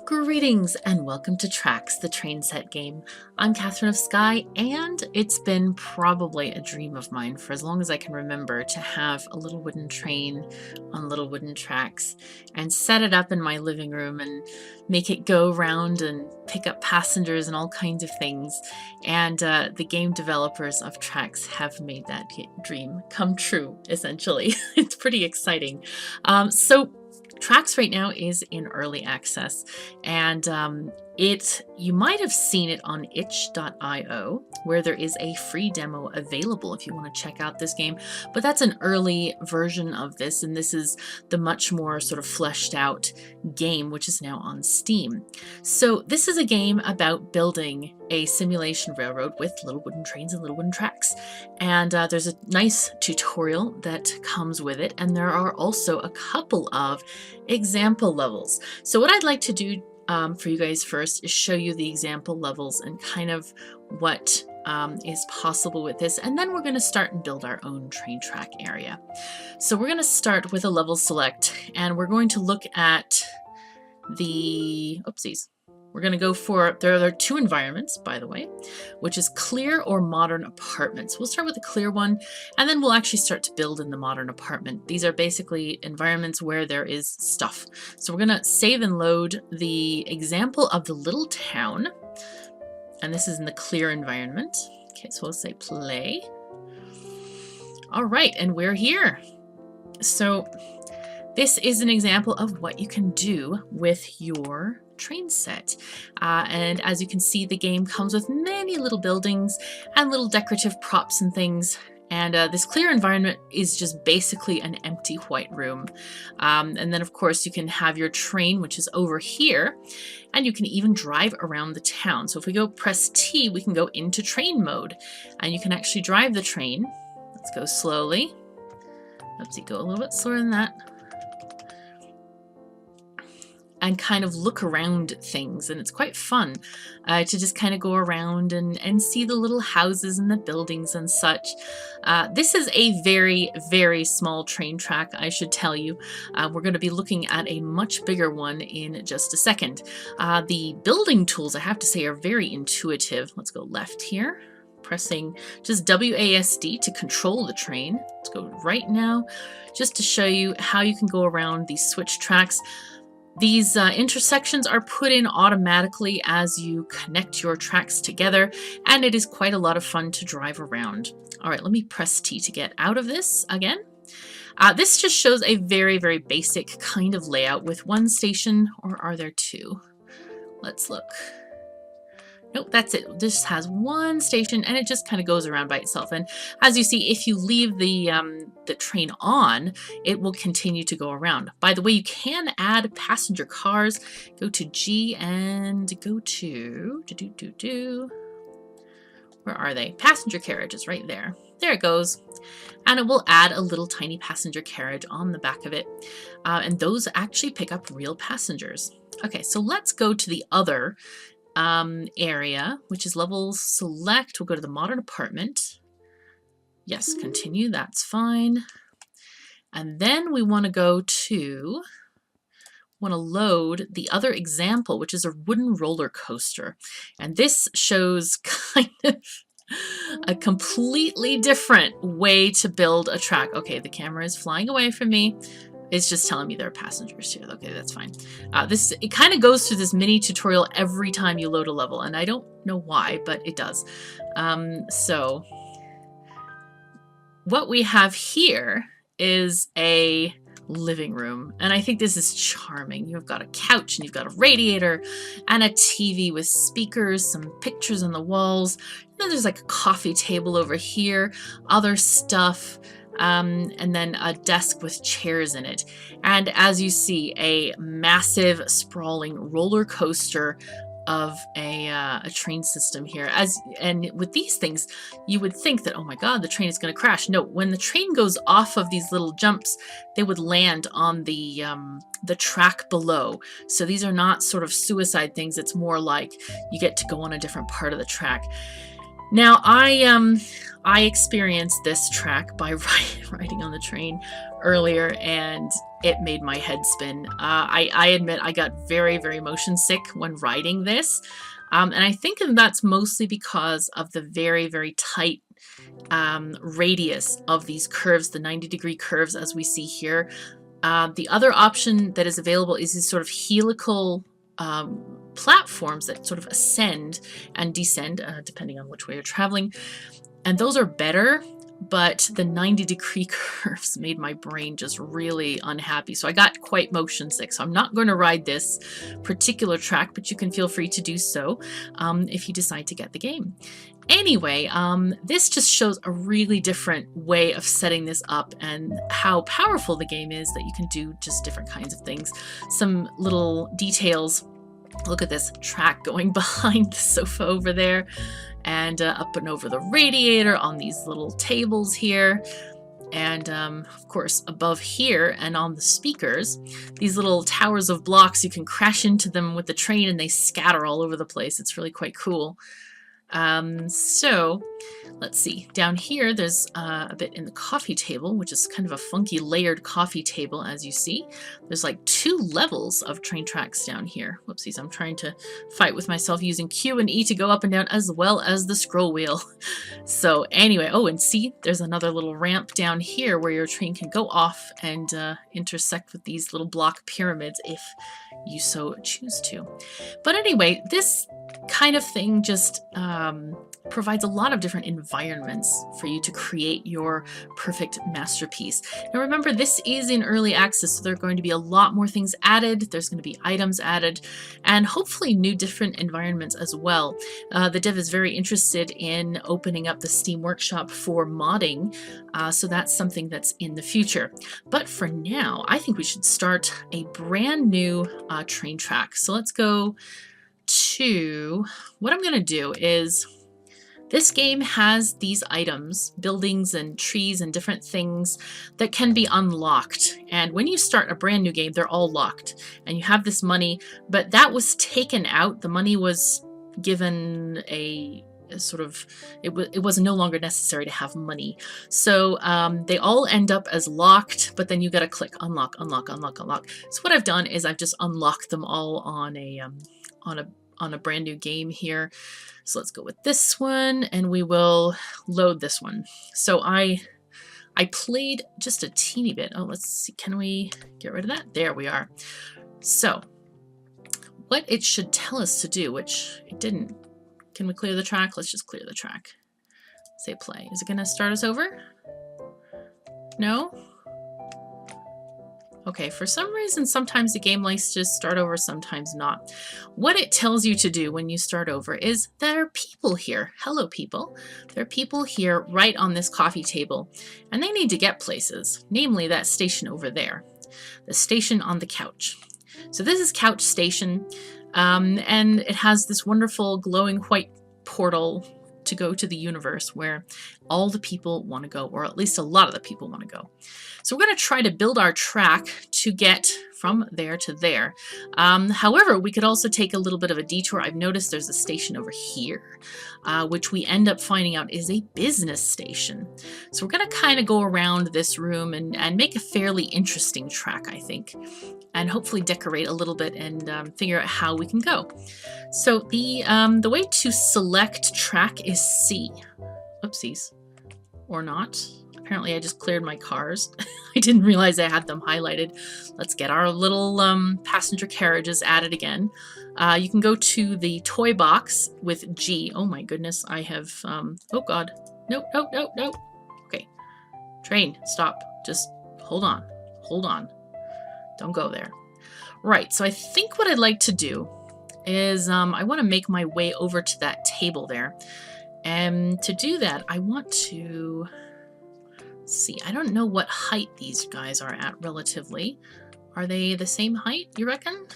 Greetings and welcome to Tracks, the train set game. I'm KatherineOfSky, and it's been probably a dream of mine for as long as I can remember to have a little wooden train on little wooden tracks and set it up in my living room and make it go around and pick up passengers and all kinds of things. And the game developers of Tracks have made that dream come true, essentially. It's pretty exciting. So Tracks right now is in early access, and you might have seen it on itch.io, where there is a free demo available if you want to check out this game, but that's an early version of this, and this is the much more sort of fleshed out game, which is now on Steam. So this is a game about building a simulation railroad with little wooden trains and little wooden tracks, and there's a nice tutorial that comes with it, and there are also a couple of example levels. So what I'd like to do for you guys first is show you the example levels and kind of what is possible with this, and then we're going to start and build our own train track area. So we're going to start with a level select, and we're going to look at the oopsies. We're going to go for, there are two environments, by the way, which is clear or modern apartments. We'll start with the clear one, and then we'll actually start to build in the modern apartment. These are basically environments where there is stuff. So we're going to save and load the example of the little town, and this is in the clear environment. Okay, so we'll say play. All right, and we're here. So this is an example of what you can do with your train set. And as you can see, the game comes with many little buildings and little decorative props and things. And this clear environment is just basically an empty white room. And then, of course, you can have your train, which is over here, and you can even drive around the town. So if we go press T, we can go into train mode, and you can actually drive the train. Let's go slowly. Oopsie, go a little bit slower than that. And kind of look around things, and it's quite fun to just kind of go around and see the little houses and the buildings and such. This is a very, very small train track, I should tell you. We're going to be looking at a much bigger one in just a second. The building tools, I have to say, are very intuitive. Let's go left here, pressing just WASD to control the train. Let's go right now, just to show you how you can go around these switch tracks. These intersections are put in automatically as you connect your tracks together, and it is quite a lot of fun to drive around. All right, let me press T to get out of this again. This just shows a very, very basic kind of layout with one station, or are there two? Let's look. Nope, that's it. This has one station, and it just kind of goes around by itself. And as you see, if you leave the train on, it will continue to go around. By the way, you can add passenger cars. Go to G and go to where are they? Passenger carriages, right there. There it goes. And it will add a little tiny passenger carriage on the back of it. And those actually pick up real passengers. Okay, so let's go to the other area, which is level select. We'll go to the modern apartment. Yes, continue, that's fine. And then we want to load the other example, which is a wooden roller coaster. And this shows kind of a completely different way to build a track. Okay, the camera is flying away from me. It's just telling me there are passengers here. Okay, that's fine. It kind of goes through this mini tutorial every time you load a level, and I don't know why, but it does. So what we have here is a living room, and I think this is charming. You've got a couch, and you've got a radiator, and a TV with speakers, some pictures on the walls. And then there's like a coffee table over here, other stuff. And then a desk with chairs in it. And as you see, a massive sprawling roller coaster of a train system here. And with these things, you would think that, oh my God, the train is going to crash. No, when the train goes off of these little jumps, they would land on the track below. So these are not sort of suicide things. It's more like you get to go on a different part of the track. Now, I experienced this track by riding on the train earlier, and it made my head spin. I admit I got very, very motion sick when riding this, and I think that's mostly because of the very, very tight radius of these curves, the 90-degree curves as we see here. The other option that is available is these sort of helical platforms that sort of ascend and descend, depending on which way you're traveling. And those are better, but the 90-degree curves made my brain just really unhappy. So I got quite motion sick. So I'm not going to ride this particular track, but you can feel free to do so if you decide to get the game. Anyway, this just shows a really different way of setting this up and how powerful the game is, that you can do just different kinds of things. Some little details. Look at this track going behind the sofa over there, and up and over the radiator on these little tables here. And of course, above here and on the speakers, these little towers of blocks, you can crash into them with the train and they scatter all over the place. It's really quite cool. So let's see, down here there's a bit in the coffee table, which is kind of a funky layered coffee table. As you see, there's like 2 levels of train tracks down here. Whoopsies, I'm trying to fight with myself using Q and E to go up and down, as well as the scroll wheel. So anyway, oh, and see, there's another little ramp down here where your train can go off and intersect with these little block pyramids if you so choose to. But anyway, this kind of thing just provides a lot of different environments for you to create your perfect masterpiece. Now remember, this is in early access, so there are going to be a lot more things added. There's going to be items added, and hopefully new different environments as well. The dev is very interested in opening up the Steam Workshop for modding, so that's something that's in the future. But for now, I think we should start a brand new train track. So let's go to, what I'm going to do is, this game has these items, buildings and trees and different things that can be unlocked. And when you start a brand new game, they're all locked. And you have this money, but that was taken out. The money was given a sort of, it was no longer necessary to have money. So they all end up as locked, but then you got to click unlock, unlock, unlock, unlock. So what I've done is I've just unlocked them all on a brand new game here. So let's go with this one, and we will load this one. So I played just a teeny bit. Oh, let's see, can we get rid of that? There we are. So what it should tell us to do, which it didn't. Can we clear the track? Let's just clear the track. Say play. Is it going to start us over? No? Okay, for some reason, sometimes the game likes to start over, sometimes not. What it tells you to do when you start over is there are people here. Hello, people. There are people here right on this coffee table, and they need to get places, namely that station over there, the station on the couch. So this is Couch Station, and it has this wonderful glowing white portal to go to the universe where all the people want to go, or at least a lot of the people want to go. So we're going to try to build our track to get from there to there. However, we could also take a little bit of a detour. I've noticed there's a station over here, which we end up finding out is a business station. So we're going to kind of go around this room and make a fairly interesting track, I think, and hopefully decorate a little bit and figure out how we can go. So the way to select track is C. Oopsies. Or not. Apparently I just cleared my cars. I didn't realize I had them highlighted. Let's get our little passenger carriages added again. You can go to the toy box with G. Oh my goodness, I have, oh God. Nope, nope, nope, nope. Okay. Train, stop. Just hold on. Hold on. Don't go there. Right, so I think what I'd like to do is I want to make my way over to that table there. And to do that, I want to see. I don't know what height these guys are at relatively. Are they the same height, you reckon?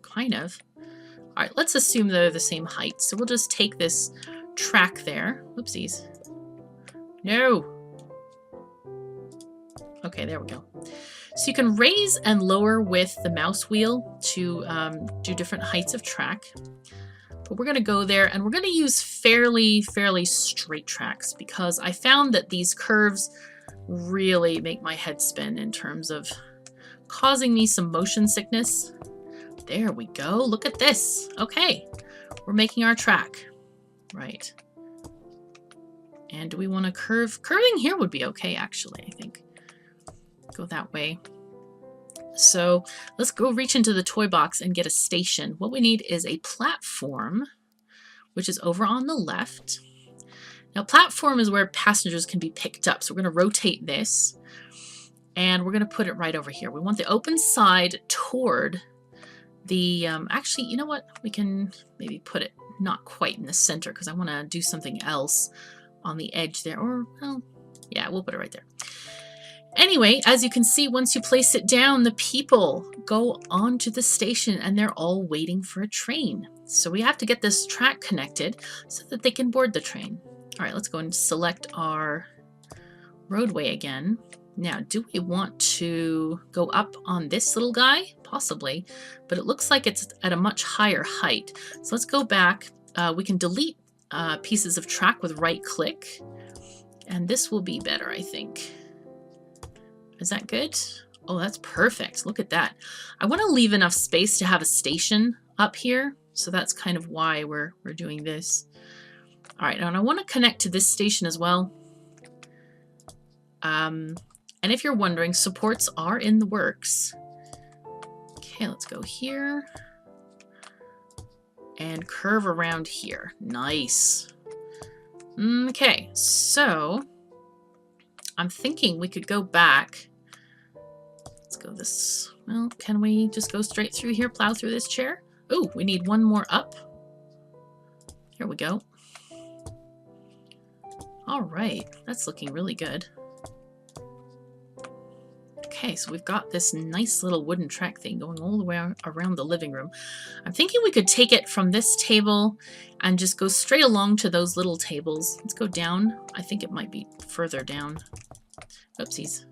Kind of. All right, let's assume they're the same height. So we'll just take this track there. Whoopsies. No. Okay, there we go. So you can raise and lower with the mouse wheel to do different heights of track. but we're going to go there and we're going to use fairly straight tracks because I found that these curves really make my head spin in terms of causing me some motion sickness. There we go. Look at this. Okay, we're making our track. Right. And do we want to curve? Curving here would be okay, actually, I think. Go that way. So let's go reach into the toy box and get a station. What we need is a platform, which is over on the left. Now, platform is where passengers can be picked up. So we're going to rotate this and we're going to put it right over here. We want the open side toward the, actually, you know what? We can maybe put it not quite in the center because I want to do something else on the edge there. Or, well, yeah, we'll put it right there. Anyway, as you can see, once you place it down, the people go onto the station and they're all waiting for a train. So we have to get this track connected so that they can board the train. All right, let's go and select our roadway again. Now, do we want to go up on this little guy? Possibly, but it looks like it's at a much higher height. So let's go back. We can delete pieces of track with right click, and this will be better, I think. Is that good? Oh, that's perfect. Look at that. I want to leave enough space to have a station up here. So that's kind of why we're doing this. All right, and I want to connect to this station as well. And if you're wondering, supports are in the works. Okay, let's go here. And curve around here. Nice. Okay, so I'm thinking we could go back. Let's go this. Well, can we just go straight through here, plow through this chair? Oh, we need one more up. Here we go. All right, that's looking really good. Okay, so we've got this nice little wooden track thing going all the way around the living room. I'm thinking we could take it from this table and just go straight along to those little tables. Let's go down. I think it might be further down. Oopsies.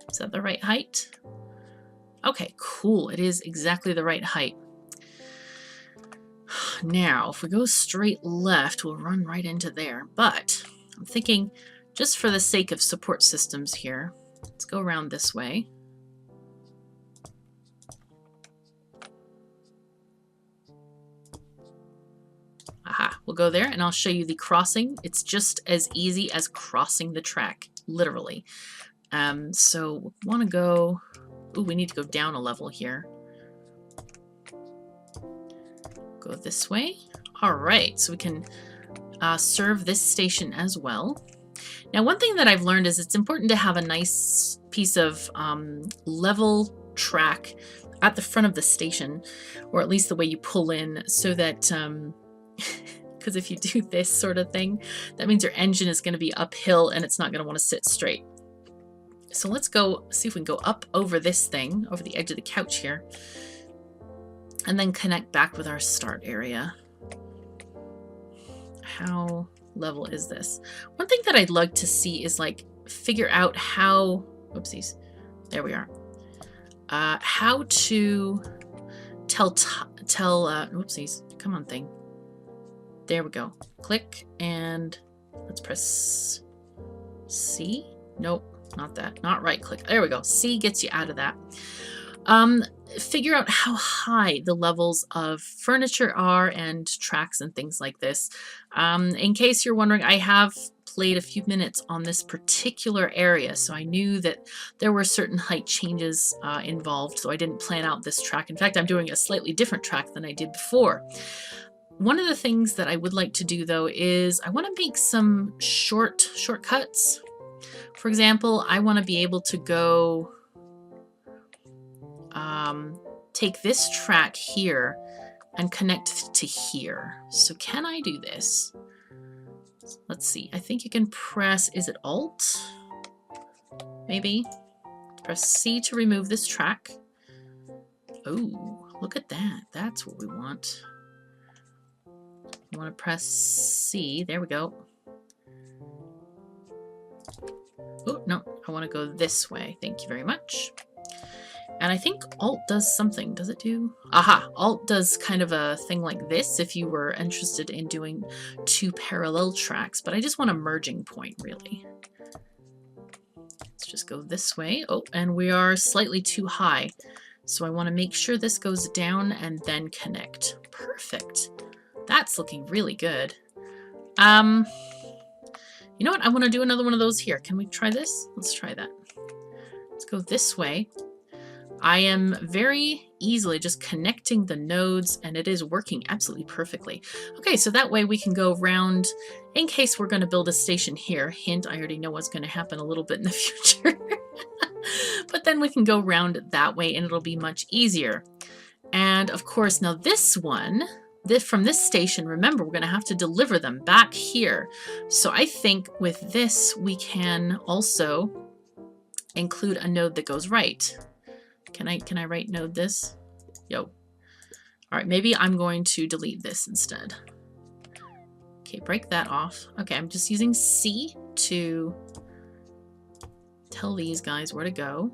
Is that the right height? Okay, cool. It is exactly the right height. Now, if we go straight left, we'll run right into there. But I'm thinking, just for the sake of support systems here, let's go around this way. Aha, we'll go there and I'll show you the crossing. It's just as easy as crossing the track, literally. So we want to go, ooh, we need to go down a level here. Go this way. All right, so we can serve this station as well. Now, one thing that I've learned is it's important to have a nice piece of level track at the front of the station, or at least the way you pull in, so that, because if you do this sort of thing, that means your engine is going to be uphill and it's not going to want to sit straight. So let's go see if we can go up over this thing, over the edge of the couch here, and then connect back with our start area. How level is this? One thing that I'd like to see is like figure out how, oopsies, there we are, how to tell, oopsies, come on thing. There we go. Click and let's press C. Nope, not that. Not right click. There we go. C gets you out of that. Figure out how high the levels of furniture are and tracks and things like this. In case you're wondering, I have played a few minutes on this particular area, so I knew that there were certain height changes involved, so I didn't plan out this track. In fact, I'm doing a slightly different track than I did before. One of the things that I would like to do, though, is I want to make some shortcuts. For example, I want to be able to go take this track here and connect to here. So can I do this? Let's see. I think you can press, is it Alt? Maybe. Press C to remove this track. Oh, look at that. That's what we want. I want to press C. There we go. Oh, no. I want to go this way. Thank you very much. And I think Alt does something. Does it do? Aha! Alt does kind of a thing like this if you were interested in doing 2 parallel tracks, but I just want a merging point, really. Let's just go this way. Oh, and we are slightly too high. So I want to make sure this goes down and then connect. Perfect. That's looking really good. You know what? I want to do another one of those here. Can we try this? Let's try that. Let's go this way. I am very easily just connecting the nodes, and it is working absolutely perfectly. Okay, so that way we can go around in case we're going to build a station here. Hint, I already know what's going to happen a little bit in the future. But then we can go around that way and it'll be much easier. And of course, now this one, from this station, remember, we're going to have to deliver them back here. So I think with this, we can also include a node that goes right. Can I right node this? Yo. All right, maybe I'm going to delete this instead. Okay, break that off. Okay, I'm just using C to tell these guys where to go.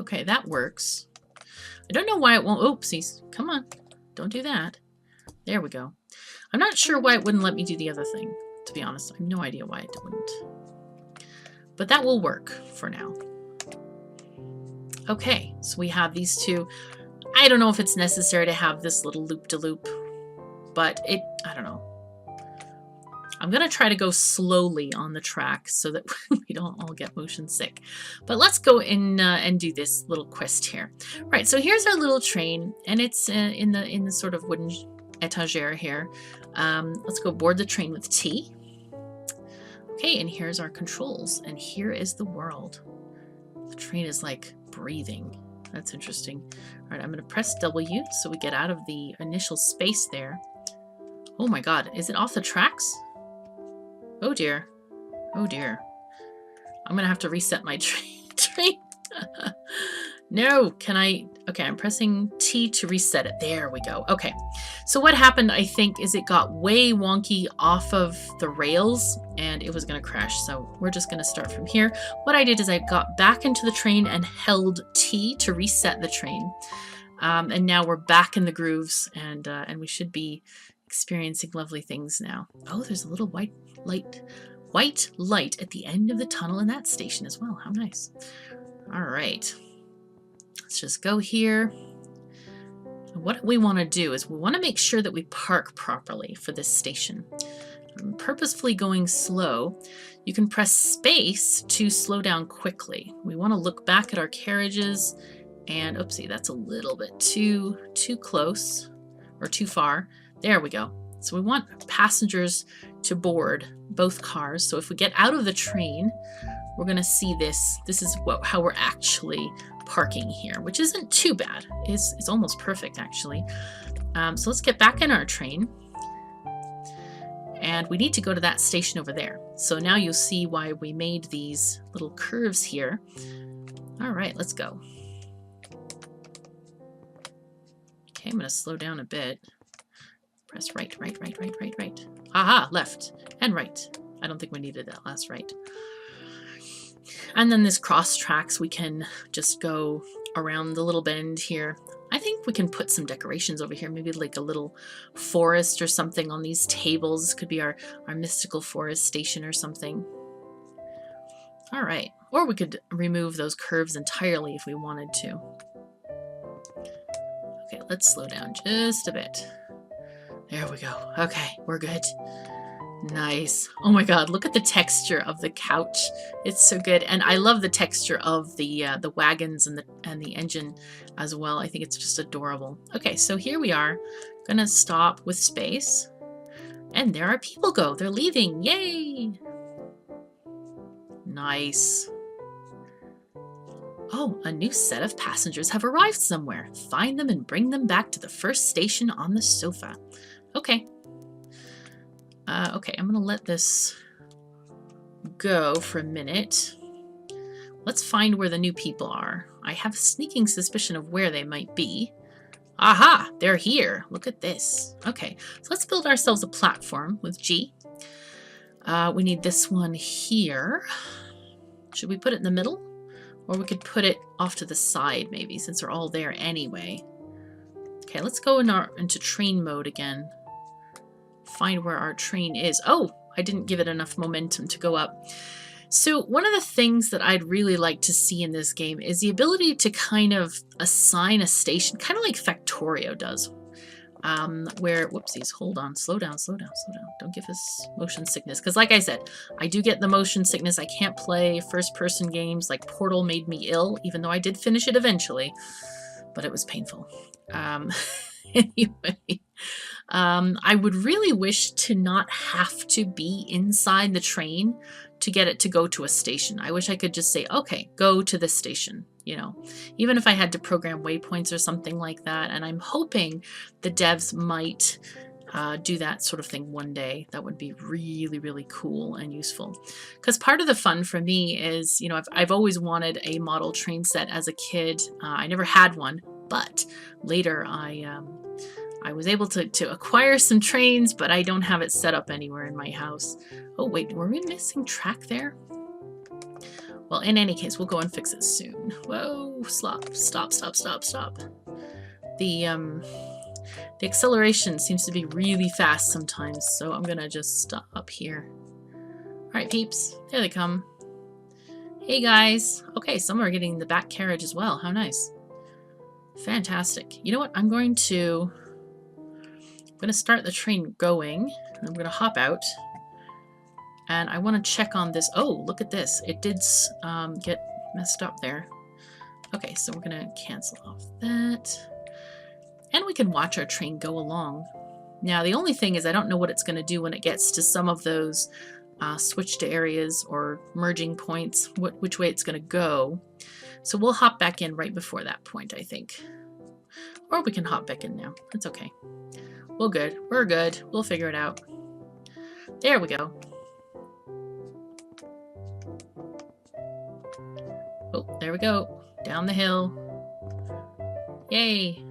Okay, that works. I don't know why it won't. Oopsies. Come on. Don't do that. There we go. I'm not sure why it wouldn't let me do the other thing, to be honest. I have no idea why it wouldn't. But that will work for now. Okay, so we have these two. I don't know if it's necessary to have this little loop-de-loop, but I don't know. I'm going to try to go slowly on the track so that we don't all get motion sick. But let's go in and do this little quest here. Right, so here's our little train, and it's in the sort of wooden etagere here. Let's go board the train with T. Okay, and here's our controls, and here is the world. The train is like breathing. That's interesting. All right, I'm going to press W so we get out of the initial space there. Oh my god, is it off the tracks? Oh dear. Oh dear. I'm gonna have to reset my train. No, can I? Okay, I'm pressing T to reset it. There we go. Okay, so what happened, I think, is it got way wonky off of the rails and it was gonna crash. So we're just gonna start from here. What I did is I got back into the train and held T to reset the train. And now we're back in the grooves, and we should be experiencing lovely things now. Oh, there's a little white light at the end of the tunnel in that station as well. How nice. All right, let's just go here. What we want to do is we want to make sure that we park properly for this station. I'm purposefully going slow. You can press space to slow down quickly. We want to look back at our carriages, and oopsie, that's a little bit too close or too far. There we go. So we want passengers to board both cars. So if we get out of the train, we're going to see this. This is how we're actually parking here, which isn't too bad. It's almost perfect, actually. So let's get back in our train. And we need to go to that station over there. So now you'll see why we made these little curves here. All right, let's go. Okay, I'm going to slow down a bit. Press right. Aha, left and right. I don't think we needed that last right. And then this cross tracks, we can just go around the little bend here. I think we can put some decorations over here, maybe like a little forest or something on these tables. This could be our mystical forest station or something. All right, or we could remove those curves entirely if we wanted to. Okay, let's slow down just a bit. There we go. Okay, we're good. Nice. Oh my god, look at the texture of the couch. It's so good. And I love the texture of the wagons and the engine as well. I think it's just adorable. Okay, so here we are. Gonna stop with space. And there our people go. They're leaving. Yay! Nice. Oh, a new set of passengers have arrived somewhere. Find them and bring them back to the first station on the sofa. Okay. Okay, I'm going to let this go for a minute. Let's find where the new people are. I have a sneaking suspicion of where they might be. Aha! They're here. Look at this. Okay, so let's build ourselves a platform with G. We need this one here. Should we put it in the middle? Or we could put it off to the side maybe, since they're all there anyway. Okay, let's go into train mode again. Find where our train is. Oh, I didn't give it enough momentum to go up. So one of the things that I'd really like to see in this game is the ability to kind of assign a station, kind of like Factorio does. Where, whoopsies, hold on, slow down, slow down, slow down. Don't give us motion sickness. Because like I said, I do get the motion sickness. I can't play first-person games. Like Portal made me ill, even though I did finish it eventually. But it was painful. Anyway, I would really wish to not have to be inside the train to get it to go to a station. I wish I could just say, okay, go to this station, you know, even if I had to program waypoints or something like that. And I'm hoping the devs might do that sort of thing one day. That would be really, really cool and useful. Because part of the fun for me is, you know, I've always wanted a model train set as a kid. I never had one, but later I was able to acquire some trains, but I don't have it set up anywhere in my house. Oh wait, were we missing track there? Well, in any case, we'll go and fix it soon. Whoa, stop. The acceleration seems to be really fast sometimes, so I'm gonna just stop here. All right, peeps, there they come. Hey guys. Okay, some are getting the back carriage as well. How nice. Fantastic. You know what? I'm going to start the train going. I'm going to hop out. And I want to check on this. Oh, look at this. It did get messed up there. Okay, so we're going to cancel off that. And we can watch our train go along. Now, the only thing is I don't know what it's going to do when it gets to some of those switch to areas or merging points, which way it's going to go. So we'll hop back in right before that point, I think. Or we can hop back in now. It's okay. We're good. We're good. We'll figure it out. There we go. Oh, there we go. Down the hill. Yay.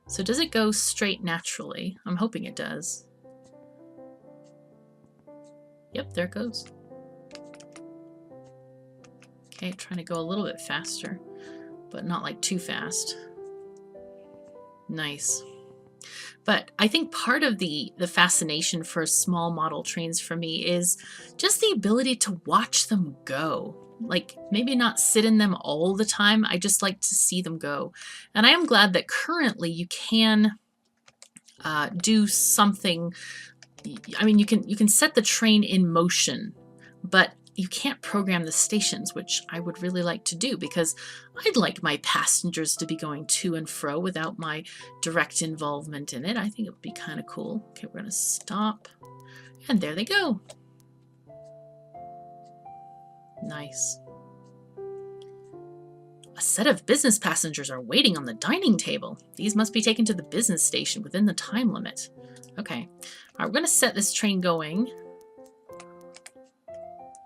So does it go straight naturally? I'm hoping it does. Yep, there it goes. Okay, trying to go a little bit faster, but not like too fast. Nice. But I think part of the fascination for small model trains for me is just the ability to watch them go. Like maybe not sit in them all the time. I just like to see them go. And I am glad that currently you can do something. I mean, you can set the train in motion, but you can't program the stations, which I would really like to do because I'd like my passengers to be going to and fro without my direct involvement in it. I think it would be kind of cool. Okay, we're going to stop. And there they go. Nice. A set of business passengers are waiting on the dining table. These must be taken to the business station within the time limit. Okay. All right, we're going to set this train going.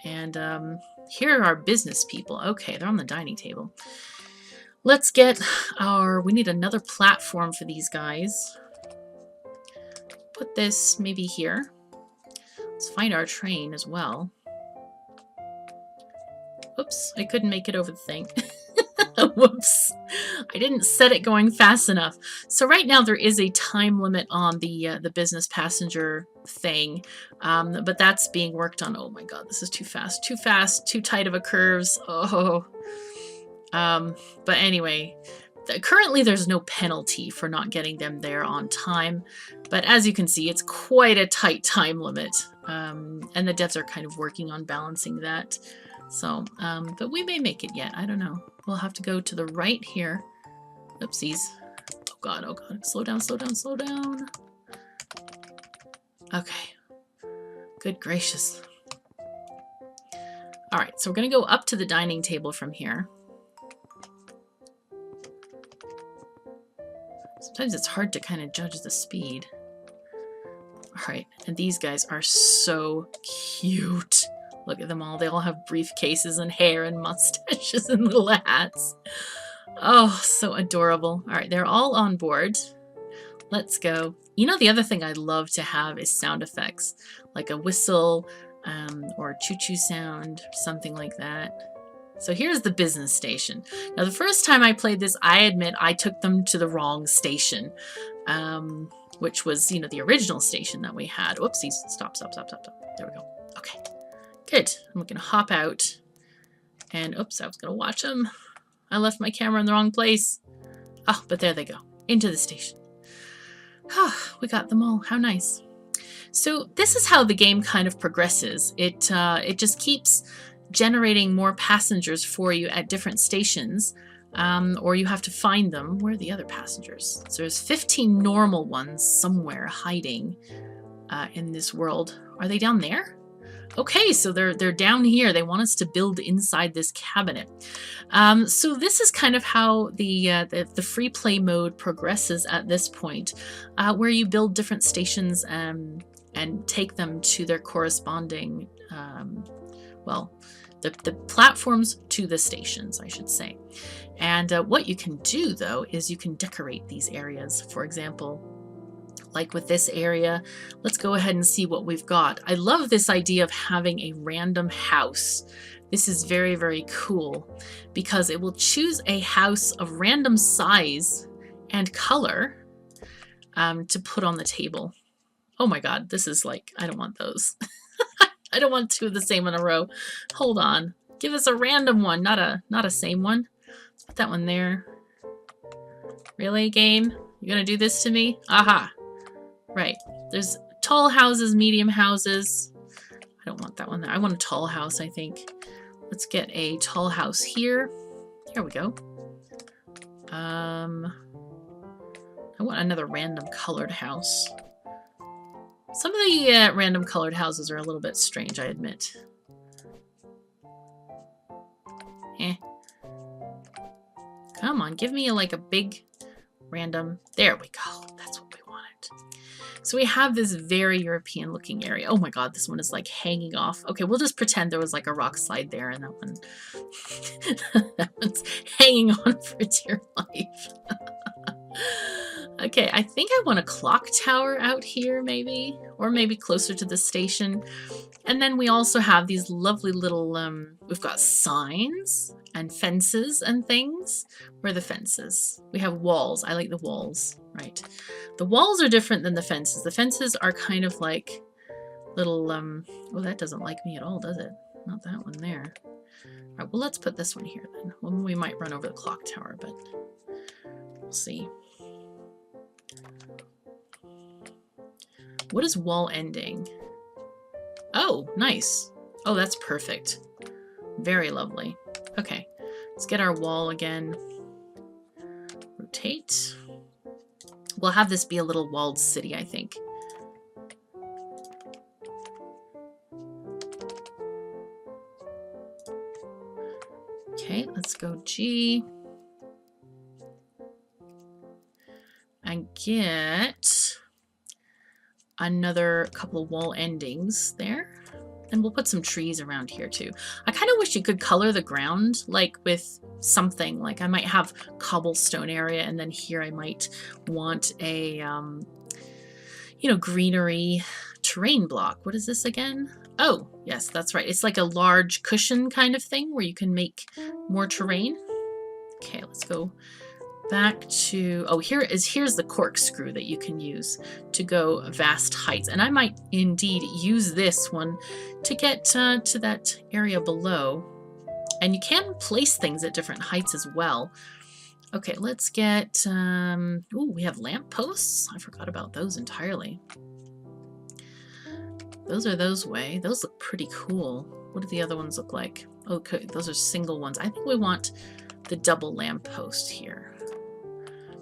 And here are our business people. Okay, they're on the dining table. Let's get we need another platform for these guys. Put this maybe here. Let's find our train as well. Oops, I couldn't make it over the thing. Whoops. I didn't set it going fast enough. So right now there is a time limit on the business passenger thing, but that's being worked on. Oh my god, this is too fast, too tight of a curves. Oh. But anyway, currently there's no penalty for not getting them there on time, but as you can see, it's quite a tight time limit, and the devs are kind of working on balancing that. So, but we may make it yet. I don't know. We'll have to go to the right here. Oopsies. Oh god, oh god. Slow down, slow down, slow down. Okay. Good gracious. Alright, so we're going to go up to the dining table from here. Sometimes it's hard to kind of judge the speed. Alright, and these guys are so cute. Look at them all. They all have briefcases and hair and mustaches and little hats. Oh, so adorable. All right, they're all on board. Let's go. You know, the other thing I'd love to have is sound effects, like a whistle or a choo-choo sound, something like that. So here's the business station. Now, the first time I played this, I admit I took them to the wrong station, which was, you know, the original station that we had. Whoopsies, stop. There we go. Okay, good. I'm going to hop out. And oops, I was going to watch them. I left my camera in the wrong place. Oh, but there they go, into the station. We got them all. How nice. So this is how the game kind of progresses. It just keeps generating more passengers for you at different stations, or you have to find them. Where are the other passengers? So there's 15 normal ones somewhere hiding in this world. Are they down there? Okay, so they're down here. They want us to build inside this cabinet. So this is kind of how the free play mode progresses at this point, where you build different stations and take them to their corresponding, well, the platforms to the stations, I should say. And what you can do, though, is you can decorate these areas. For example, like with this area, let's go ahead and see what we've got. I love this idea of having a random house. This is very, very cool because it will choose a house of random size and color to put on the table. Oh my God, this is like, I don't want those. I don't want two of the same in a row. Hold on. Give us a random one, not a same one. Put that one there. Really, game? You're gonna do this to me? Aha. Right. There's tall houses, medium houses. I don't want that one there. I want a tall house, I think. Let's get a tall house here. There we go. I want another random colored house. Some of the random colored houses are a little bit strange, I admit. Come on, give me like a big random. There we go. That's what we wanted. So we have this very European looking area. Oh my God, this one is like hanging off. Okay, we'll just pretend there was like a rock slide there and that one that one's hanging on for dear life. Okay, I think I want a clock tower out here maybe, or maybe closer to the station. And then we also have these lovely little, we've got signs and fences and things. Where are the fences? We have walls. I like the walls, right? The walls are different than the fences. The fences are kind of like little, oh, that doesn't like me at all, does it? Not that one there. All right, well, let's put this one here then. Well, we might run over the clock tower, but we'll see. What is wall ending? Oh, nice. Oh, that's perfect. Very lovely. Okay, let's get our wall again. Rotate. We'll have this be a little walled city, I think. Okay, let's go G. And get another couple of wall endings there. And we'll put some trees around here too. I kind of wish you could color the ground like with something. Like I might have cobblestone area and then here I might want a, you know, greenery terrain block. What is this again? Oh, yes, that's right. It's like a large cushion kind of thing where you can make more terrain. Okay, let's go back to, oh, here's the corkscrew that you can use to go vast heights. And I might indeed use this one to get to that area below. And you can place things at different heights as well. Okay, let's get, ooh, we have lamp posts. I forgot about those entirely. Those are those way. Those look pretty cool. What do the other ones look like? Okay, those are single ones. I think we want the double lamp post here.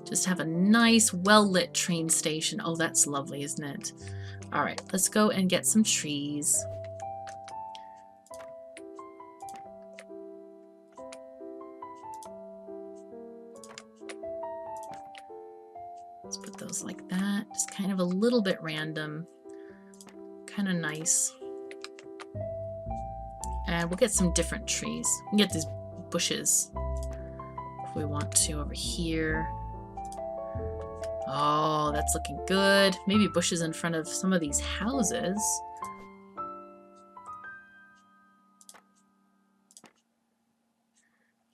Just have a nice, well-lit train station. Oh, that's lovely, isn't it? All right, let's go and get some trees. Let's put those like that. Just kind of a little bit random. Kind of nice. And we'll get some different trees. We can get these bushes if we want to over here. Oh, that's looking good. Maybe bushes in front of some of these houses.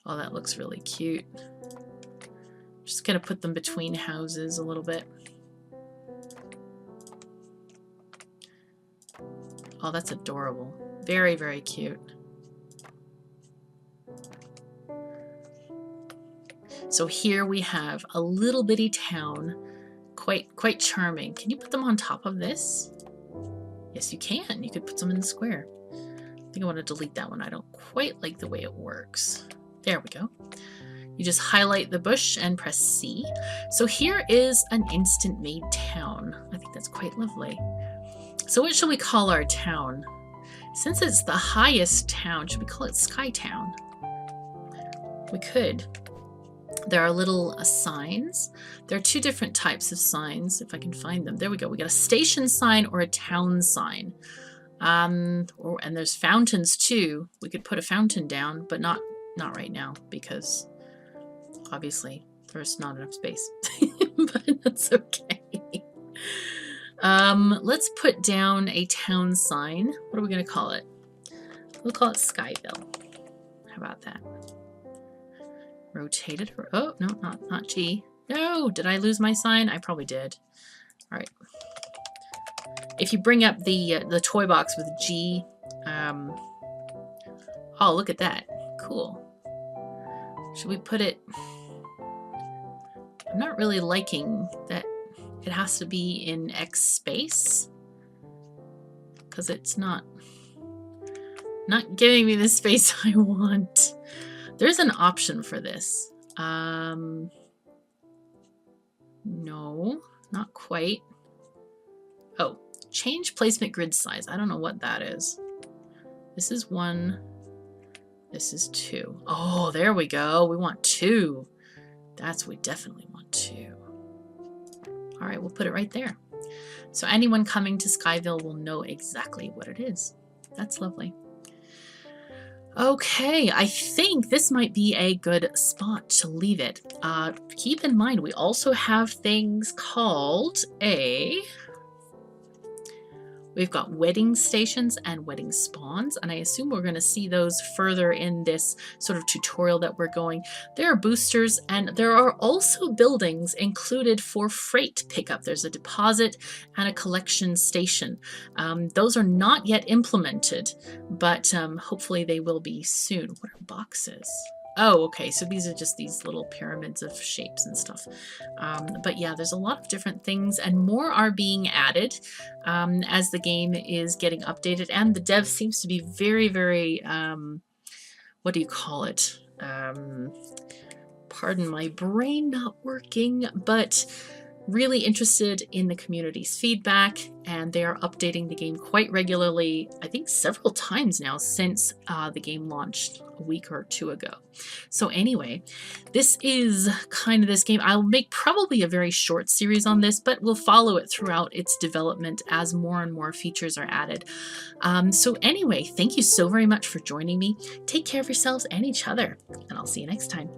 Oh, that looks really cute. Just gonna put them between houses a little bit. Oh, that's adorable. Very, very cute. So here we have a little bitty town, quite charming. Can you put them on top of this? Yes, you can. You could put them in the square. I think I want to delete that one. I don't quite like the way it works. There we go. You just highlight the bush and press C. So here is an instant made town. I think that's quite lovely. So what shall we call our town? Since it's the highest town, should we call it Sky Town? We could. There are little signs. There are two different types of signs, if I can find them. There we go. We got a station sign or a town sign. And there's fountains too. We could put a fountain down, but not right now because obviously there's not enough space. But that's okay. Let's put down a town sign. What are we going to call it? We'll call it Skyville. How about that? Rotate it. Oh, no, not G. No, did I lose my sign? I probably did. All right. If you bring up the toy box with G, oh, look at that. Cool. Should we put it... I'm not really liking that it has to be in X space because it's not giving me the space I want. There's an option for this. No, not quite. Oh, change placement grid size. I don't know what that is. This is 1. This is 2. Oh, there we go. We want 2. We definitely want 2. All right, we'll put it right there. So anyone coming to Skyville will know exactly what it is. That's lovely. Okay, I think this might be a good spot to leave it. Keep in mind, we also have things called we've got wedding stations and wedding spawns, and I assume we're going to see those further in this sort of tutorial that we're going. There are boosters, and there are also buildings included for freight pickup. There's a deposit and a collection station. Those are not yet implemented, but hopefully they will be soon. What are boxes? Oh, okay, so these are just these little pyramids of shapes and stuff. But yeah, there's a lot of different things, and more are being added as the game is getting updated, and the dev seems to be very, very, what do you call it? Pardon my brain not working, but really interested in the community's feedback, and they are updating the game quite regularly, I think several times now since the game launched a week or 2 ago. So anyway, this is kind of this game. I'll make probably a very short series on this, but we'll follow it throughout its development as more and more features are added. So anyway, thank you so very much for joining me. Take care of yourselves and each other, and I'll see you next time.